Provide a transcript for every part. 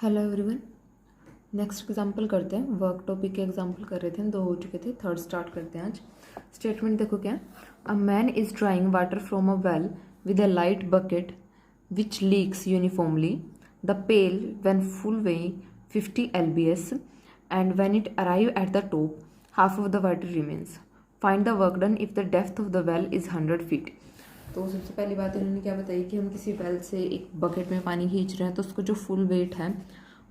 Hello everyone. Next example करते हैं। Work topic के एग्जांपल कर रहे थे, 2 हो चुके थे, थर्ड स्टार्ट करते हैं आज। स्टेटमेंट देखो क्या, a man is drawing water from a well with a light bucket which leaks uniformly the pale when full weighing 50 lbs and when it arrive at the top half of the water remains. Find the work done if the depth of the well is 100 feet। तो सबसे पहली बात इन्होंने क्या बताई कि हम किसी वेल से एक बकेट में पानी खींच रहे हैं तो उसको जो फुल वेट है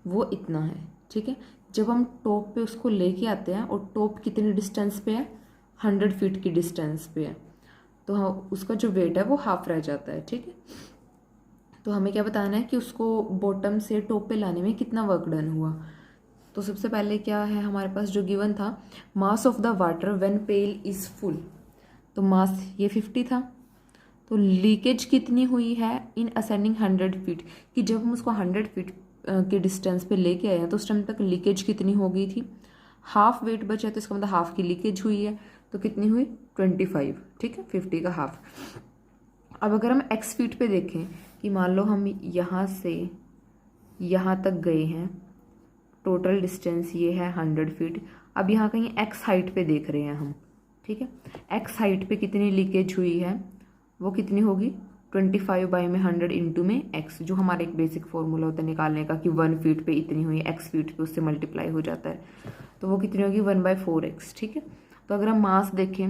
वो इतना है, ठीक है। जब हम टॉप पे उसको लेके आते हैं और टॉप कितनी डिस्टेंस पे है, 100 फीट की डिस्टेंस पे है, तो हाँ उसका जो वेट है वो हाफ रह जाता है, ठीक है। तो हमें क्या बताना है कि उसको बॉटम से टॉप पे लाने में कितना वर्क डन हुआ। तो सबसे पहले क्या है हमारे पास जो गिवन था, mass of the water when pail is full, तो मास ये 50 था। तो लीकेज कितनी हुई है इन असेंडिंग 100 फीट, कि जब हम उसको 100 फीट के डिस्टेंस पे लेके आए हैं तो उस टाइम तक लीकेज कितनी हो गई थी, हाफ वेट बचा है, तो इसका मतलब हाफ की लीकेज हुई है। तो कितनी हुई 25, ठीक है, 50 का हाफ। अब अगर हम एक्स फीट पे देखें कि मान लो हम यहाँ से यहाँ तक गए हैं, टोटल डिस्टेंस ये है 100 फीट। अब यहाँ कहीं एक्स हाइट पे देख रहे हैं हम, ठीक है। एक्स हाइट पे कितनी लीकेज हुई है, वो कितनी होगी 25 बाई में 100 इंटू में एक्स, जो हमारा एक बेसिक फॉर्मूला होता है निकालने का कि 1 फीट पे इतनी हुई, एक्स फीट पे उससे मल्टीप्लाई हो जाता है, तो वो कितनी होगी 1/4x, ठीक है। तो अगर हम मास देखें,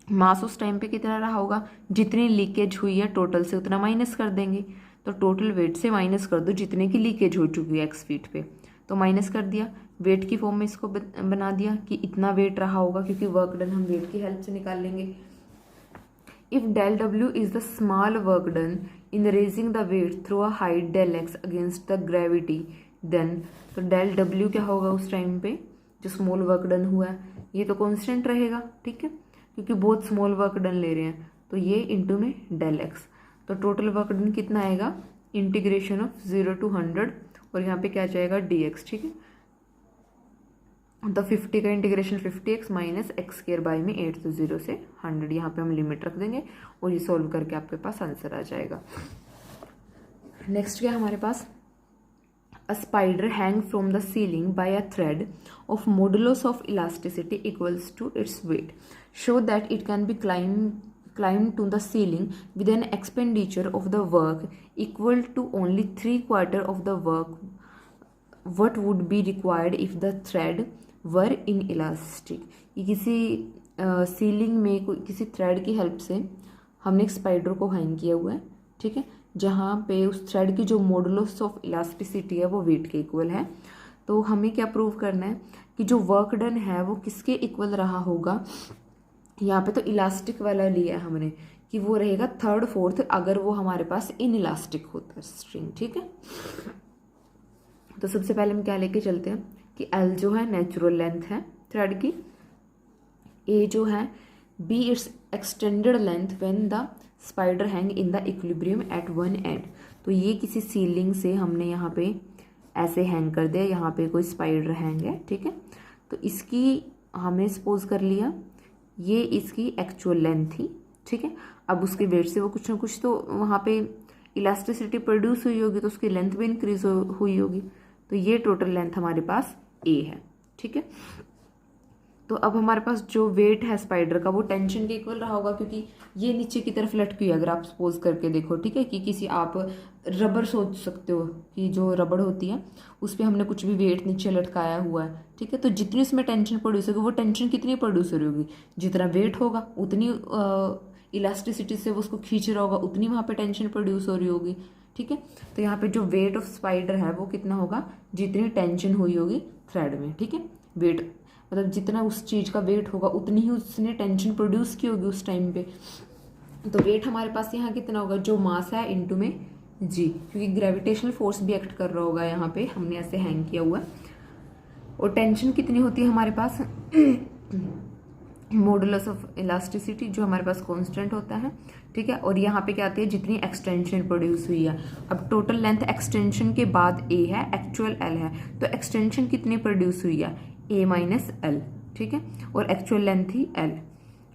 मास उस टाइम पे कितना रहा होगा, जितनी लीकेज हुई है टोटल से उतना माइनस कर देंगे। तो टोटल वेट से माइनस कर दो जितने की लीकेज हो चुकी है एक्स फीट पे, तो माइनस कर दिया, वेट की फॉर्म में इसको बना दिया कि इतना वेट रहा होगा, क्योंकि वर्क डन हम वेट की हेल्प से निकाल लेंगे। If del W is the small work done in raising the weight through a height del X against the gravity, then तो del W क्या होगा उस टाइम पे, जो स्मॉल वर्क डन हुआ है ये तो कांस्टेंट रहेगा, ठीक है, क्योंकि बहुत स्मॉल वर्क डन ले रहे हैं, तो ये इंटू में del X। तो टोटल वर्क डन कितना आएगा, इंटीग्रेशन ऑफ 0 to 100, और यहाँ पे क्या जाएगा dx, ठीक है। तो 50 का integration 50x minus x square by में 8, तो 0 से 100, यहाँ पे हम लिमिट रख देंगे और ये सॉल्व करके आपके पास आंसर आ जाएगा। नेक्स्ट क्या हमारे पास, a spider hang from the ceiling by a thread of modulus of elasticity equals to its weight, show that it can be climb to the ceiling with an expenditure of the work equal to only 3/4 of the work. What would be required if the thread were in elastic. ये किसी ceiling में किसी thread की help से हमने एक spider को hang किया हुआ है, ठीक है, जहाँ पे उस थ्रेड की जो मॉडुलस ऑफ इलास्टिसिटी है वो वेट के इक्वल है। तो हमें क्या प्रूव करना है कि जो वर्क डन है वो किसके इक्वल रहा होगा। यहाँ पे तो इलास्टिक वाला लिया है हमने कि वो रहेगा 3rd 4th अगर वो हमारे पास इन इलास्टिक होता है स्ट्रिंग, ठीक है। तो सबसे पहले हम क्या लेके चलते हैं कि L जो है नेचुरल लेंथ है थ्रेड की, A जो है B it's extended length when the spider hang in the equilibrium at one and. तो ये किसी सीलिंग से हमने यहाँ पे ऐसे हैंग कर दिया, यहाँ पे कोई स्पाइडर हैंग है, ठीक है। तो इसकी हमने सपोज कर लिया ये इसकी एक्चुअल लेंथ थी, ठीक है। अब उसके वेट से वो कुछ ना कुछ तो वहाँ पे इलास्टिसिटी प्रोड्यूस हुई होगी, तो उसकी लेंथ भी इंक्रीज हुई होगी। तो ये टोटल लेंथ हमारे पास A है, ठीक है। तो अब हमारे पास जो वेट है स्पाइडर का वो टेंशन के इक्वल रहा होगा, क्योंकि ये नीचे की तरफ लटकी है। अगर आप सपोज करके देखो, ठीक है, कि किसी आप रबर सोच सकते हो कि जो रबड़ होती है उस पर हमने कुछ भी वेट नीचे लटकाया हुआ है, ठीक है। तो जितनी उसमें टेंशन प्रोड्यूस होगी वो टेंशन कितनी प्रोड्यूस हो रही होगी, जितना वेट होगा उतनी इलास्टिसिटी से वो उसको खींच रहा होगा, उतनी वहाँ पे टेंशन प्रोड्यूस हो रही होगी, ठीक है। तो यहाँ पे जो वेट ऑफ स्पाइडर है वो कितना होगा, जितनी टेंशन हुई होगी थ्रेड में, ठीक है। वेट मतलब जितना उस चीज़ का वेट होगा उतनी ही उसने टेंशन प्रोड्यूस की होगी उस टाइम पे। तो वेट हमारे पास यहाँ कितना होगा, जो मास है इनटू में जी, क्योंकि ग्रेविटेशनल फोर्स भी एक्ट कर रहा होगा यहाँ पे, हमने ऐसे हैंग किया हुआ है। और टेंशन कितनी होती है हमारे पास मॉडुलस ऑफ इलास्टिसिटी, जो हमारे पास कांस्टेंट होता है, ठीक है। और यहाँ पे क्या आती है, जितनी एक्सटेंशन प्रोड्यूस हुई है। अब टोटल लेंथ एक्सटेंशन के बाद A है, एक्चुअल L है, तो एक्सटेंशन कितनी प्रोड्यूस हुई है A माइनस L, ठीक है, और एक्चुअल लेंथ थी L।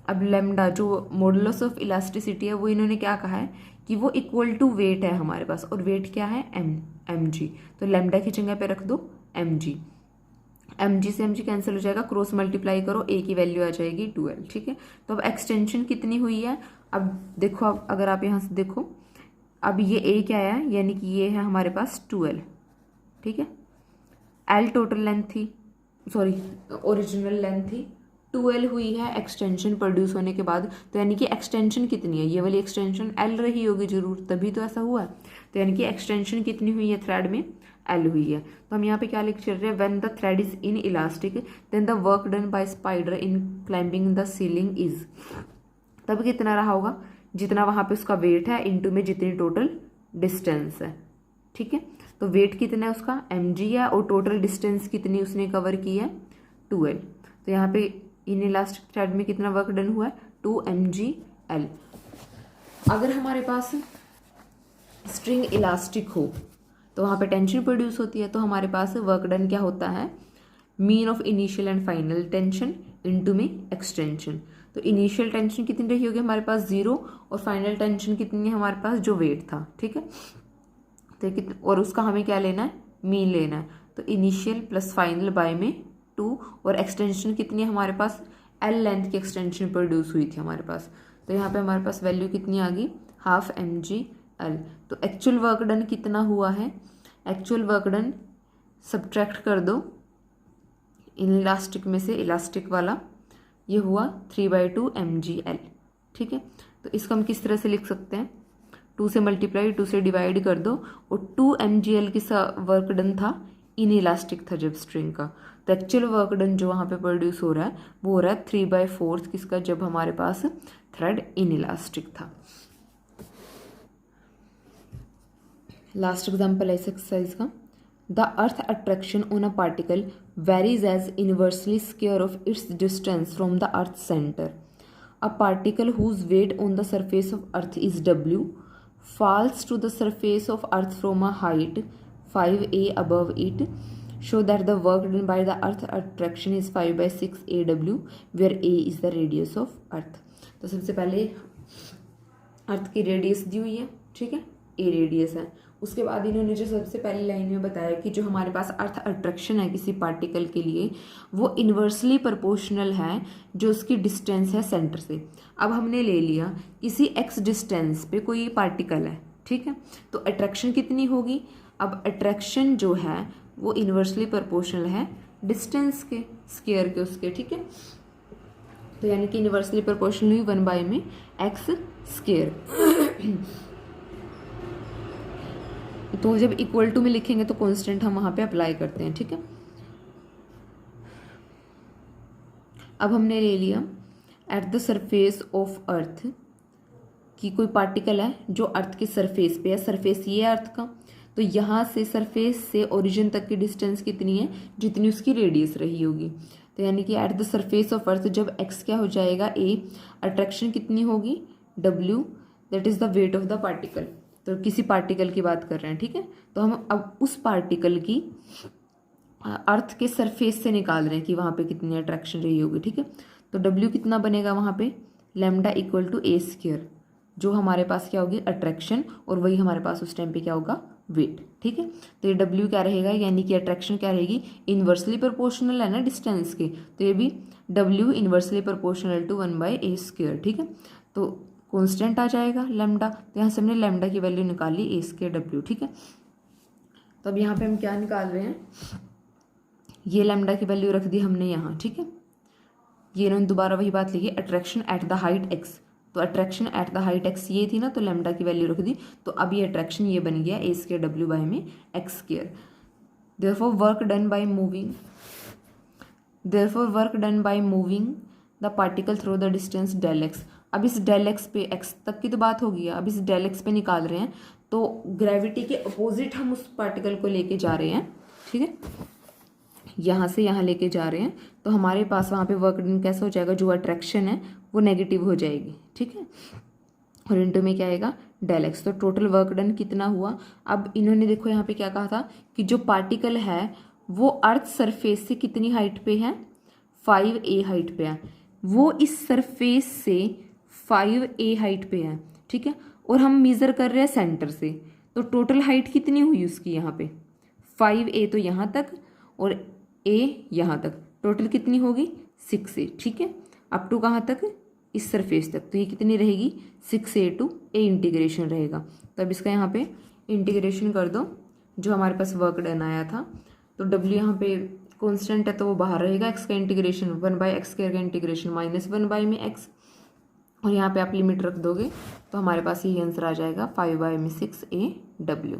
अब लेमडा जो मॉडुलस ऑफ इलास्टिसिटी है वो इन्होंने क्या कहा है कि वो इक्वल टू वेट है हमारे पास, और वेट क्या है एम जी। तो लेमडा की जगह पे रख दो एम जी से एम जी कैंसिल हो जाएगा, क्रॉस मल्टीप्लाई करो, ए की वैल्यू आ जाएगी 2l। ठीक है, तो अब एक्सटेंशन कितनी हुई है, अब देखो, अब अगर आप यहाँ से देखो, अब ये ए क्या है, यानी कि ये है हमारे पास 2l। ठीक है, एल टोटल लेंथ थी, सॉरी ओरिजिनल लेंथ थी, 2l हुई है एक्सटेंशन प्रोड्यूस होने के बाद। तो यानी कि एक्सटेंशन कितनी है, ये वाली एक्सटेंशन l रही होगी जरूर, तभी तो ऐसा हुआ है। तो यानी कि एक्सटेंशन कितनी हुई है थ्रेड में, l हुई है। तो हम यहाँ पे क्या लिख चल रहे हैं, when the thread is inelastic then the work done by spider in climbing the ceiling is, तब कितना रहा होगा, जितना वहाँ पे उसका वेट है इनटू में जितनी टोटल डिस्टेंस है। ठीक है, तो वेट कितना है उसका mg है, और टोटल डिस्टेंस कितनी उसने कवर की है 2l। तो यहाँ पे इन इलास्टिक थ्रेड में कितना वर्क डन हुआ है 2mgl। अगर हमारे पास स्ट्रिंग इलास्टिक हो तो वहाँ पे टेंशन प्रोड्यूस होती है, तो हमारे पास वर्क डन क्या होता है, mean of initial and final tension into में एक्सटेंशन। तो इनिशियल टेंशन कितनी रही होगी हमारे पास 0, और फाइनल टेंशन कितनी है हमारे पास जो वेट था। ठीक है, तो और उसका हमें क्या लेना है, मीन लेना है। तो इनिशियल प्लस फाइनल बाय में 2, और एक्सटेंशन कितनी है हमारे पास, एल लेंथ की एक्सटेंशन प्रोड्यूस हुई थी हमारे पास। तो यहाँ पे हमारे पास वैल्यू कितनी आ गई, हाफ mgl। तो एक्चुअल वर्क डन कितना हुआ है, एक्चुअल वर्क डन सब्ट्रैक्ट कर दो इन इलास्टिक में से इलास्टिक वाला, ये हुआ 3/2 mgl। ठीक है, तो इसको हम किस तरह से लिख सकते हैं, 2 से मल्टीप्लाई 2 से डिवाइड कर दो, और 2 mgl की वर्क डन था, इन इलास्टिक था जब स्ट्रिंग का। तो एक्चुअल वर्क डन जो वहाँ पे प्रोड्यूस हो रहा है वो हो रहा है 3/4 किसका, जब हमारे पास थ्रेड इन इलास्टिक था। लास्ट एग्जाम्पल है इस एक्सरसाइज का, the earth attraction on a particle varies as inversely square of its distance from the earth centre. A particle whose weight on the surface of earth is w falls to the surface of earth from a height 5a above it, show that the work done by the earth attraction is 5/6 aw where a is the radius of earth। तो सबसे पहले अर्थ की radius दी हुई है, ठीक है, ए radius है। उसके बाद इन्होंने जो सबसे पहली लाइन में बताया कि जो हमारे पास अर्थ अट्रैक्शन है किसी पार्टिकल के लिए वो इन्वर्सली प्रोपोर्शनल है जो उसकी डिस्टेंस है सेंटर से। अब हमने ले लिया किसी एक्स डिस्टेंस पे कोई पार्टिकल है, ठीक है, तो अट्रैक्शन कितनी होगी, अब अट्रैक्शन जो है वो इन्वर्सली प्रोपोर्शनल है डिस्टेंस के स्क्वायर के उसके, ठीक है, तो यानी कि इन्वर्सली प्रोपोर्शनल हुई 1 में एक्स स्क्वायर। तो जब इक्वल टू में लिखेंगे तो कांस्टेंट हम वहां पे अप्लाई करते हैं, ठीक है। अब हमने ले लिया एट द सरफेस ऑफ अर्थ कि कोई पार्टिकल है जो अर्थ के सरफेस पे है, सरफेस ये है अर्थ का, तो यहाँ से सरफेस से ओरिजिन तक की डिस्टेंस कितनी है जितनी उसकी रेडियस रही होगी। तो यानी कि एट द सरफेस ऑफ अर्थ जब एक्स क्या हो जाएगा ए, अट्रैक्शन कितनी होगी w, that is the weight of the particle. तो किसी पार्टिकल की बात कर रहे हैं, ठीक है, तो हम अब उस पार्टिकल की अर्थ के सरफेस से निकाल रहे हैं कि वहाँ पे कितनी अट्रैक्शन रही होगी, ठीक है। तो W कितना बनेगा वहाँ पे, lambda equal to a square, जो हमारे पास क्या होगी अट्रैक्शन, और वही हमारे पास उस टाइम पे क्या होगा वेट, ठीक है। तो ये W क्या रहेगा, यानी कि अट्रैक्शन क्या रहेगी, इन्वर्सली प्रोपोर्शनल है ना डिस्टेंस के, तो ये भी W inversely proportional to 1/a square, ठीक है। तो कांस्टेंट आ जाएगा लैम्डा, तो यहाँ से हमने लैम्डा की वैल्यू निकाल ली ए स्क्वायर W, ठीक है। तो अब यहाँ पे हम क्या निकाल रहे हैं, ये लैम्डा की वैल्यू रख दी हमने यहाँ, ठीक है। ये इन्होंने दोबारा वही बात लिखी, attraction at the height x, तो attraction at the height x ये थी ना, तो लैम्डा की वैल्यू रख दी, तो अब ये अट्रैक्शन ये बन गया ए स्क्वायर W बाय में x square. Therefore work done by moving the particle through the distance del x. अब इस डेल एक्स पे एक्स तक की तो बात होगी, अब इस डेल एक्स पे निकाल रहे हैं, तो ग्रेविटी के अपोजिट हम उस पार्टिकल को लेके जा रहे हैं, ठीक है, यहाँ से यहाँ लेके जा रहे हैं, तो हमारे पास वहाँ पे वर्क डन कैसा हो जाएगा, जो अट्रैक्शन है वो नेगेटिव हो जाएगी, ठीक है, और इनटू में क्या आएगा डेल एक्स। तो टोटल वर्क डन कितना हुआ। अब इन्होंने देखो यहाँ पे क्या कहा था कि जो पार्टिकल है वो अर्थ सरफेस से कितनी हाइट पे है, 5a हाइट पे है, वो इस सरफेस से 5a हाइट पे है, ठीक है, और हम मेज़र कर रहे हैं सेंटर से, तो टोटल हाइट कितनी हुई उसकी यहाँ पे 5a, तो यहाँ तक और a यहाँ तक, टोटल कितनी होगी 6a, ठीक है, अप टू कहाँ तक, इस सरफेस तक, तो ये कितनी रहेगी 6a टू a इंटीग्रेशन रहेगा। तो अब इसका यहाँ पे इंटीग्रेशन कर दो, जो हमारे पास वर्क डन आया था, तो w यहाँ पे कॉन्स्टेंट है तो वो बाहर रहेगा, x का इंटीग्रेशन 1/x² का इंटीग्रेशन -1 में x, और यहाँ पे आप लिमिट रख दोगे तो हमारे पास यही आंसर आ जाएगा 5 में 6a w।